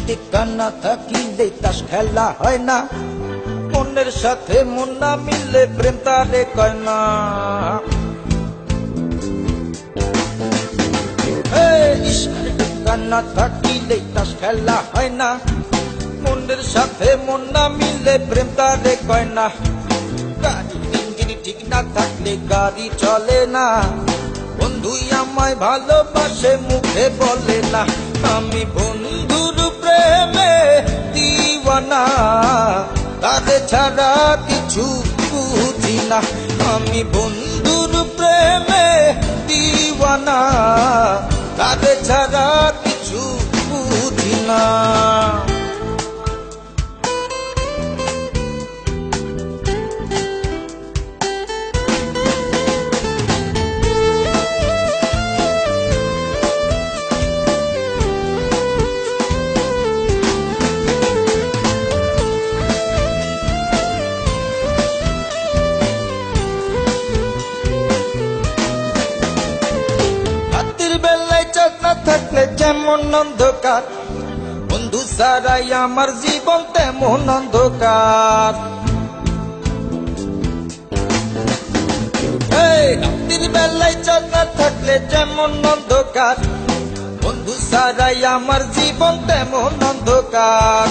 ঠিকানা থাকিলে তাস খেলা হয় না, মনের সাথে মন না মিললে প্রেম তারে কয় না। ঠিকানা থাকিলে তাস খেলা হয় না, মনের সাথে মন না মিললে প্রেম তারে কয় না। গাড়ি ইঞ্জিন ঠিক না থাকলে গাড়ি চলে না, বন্ধুই আমায় ভালোবাসে মুখে বলে না। আমি বন্ধুর প্রেমে দিওয়ানা, তারে ছাড়া কিছু বুঝি না। আমি বন্ধুর প্রেমে দিওয়ানা, তারে ছাড়া কিছু বুঝি না। থাকলে যেমন অন্ধকার, বন্ধু ছাড়াই আমার জীবন তেমন অন্ধকার। রাত্রির বেলায় চাঁদ না থাকলে যেমন অন্ধকার, বন্ধু ছাড়াই আমার জীবন তেমন অন্ধকার।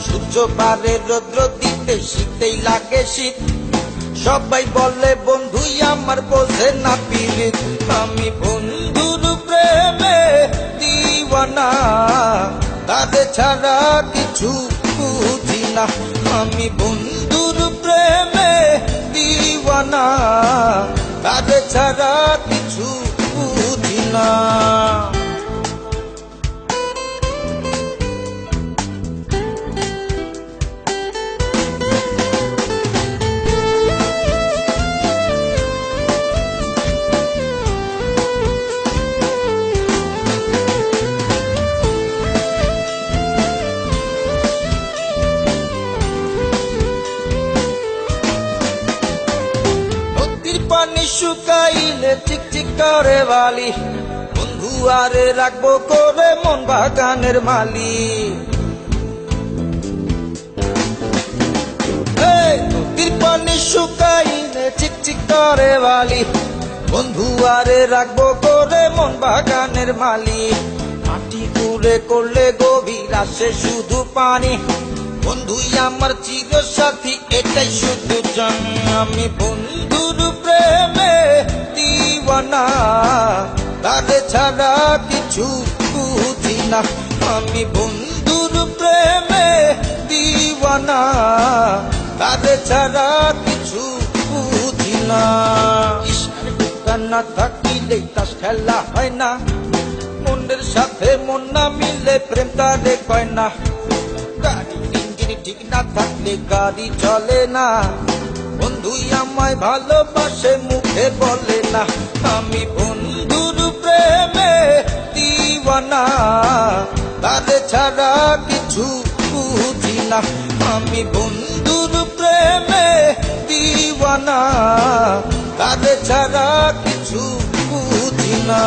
সূর্য পারে রৌদ্র দিতে শীতেই লাগে শীত, সবাই বলে বন্ধুই আমার বোঝে না পীড়িত। আমি বন্ধুর প্রেমে দিওয়ানা, তারে ছাড়া কিছু বুঝি না। আমি বন্ধুর প্রেমে দিওয়ানা, তারে ছাড়া কিছু বুঝি না। পানি শুকাইলে চিকচিক করে বালি, বন্ধু আরে রাখবো করে মন বাগানের মালি। নদীর পানি শুকাইলে চিকচিক করে বালি, বন্ধু আরে রাখবো করে মন বাগানের মালি। মাটি কুড়ে করলে গভীর আসে শুধু পানি, বন্ধুই আমার চির সাথী এটাই শুধু জানি। আমি বন্ধুর প্রেমে দিওয়ানা, তারে ছাড়া কিছু বুঝি না। আমি বন্ধুর প্রেমে দিওয়ানা, তারে ছাড়া কিছু বুঝি না। ঠিকানা থাকিলে তাস খেলা হয় না, মনের সাথে মন না মিলে প্রেম তারে কয় না। গাড়ি ইঞ্জিন ঠিক না থাকলে গাড়ি চলে না, বন্ধুই আমায় ভালোবাসে মুখে বলে না। আমি বন্ধুর প্রেমে দিওয়ানা, তারে ছাড়া কিছু বুঝি না। আমি বন্ধুর প্রেমে দিওয়ানা, তারে ছাড়া কিছু বুঝি না।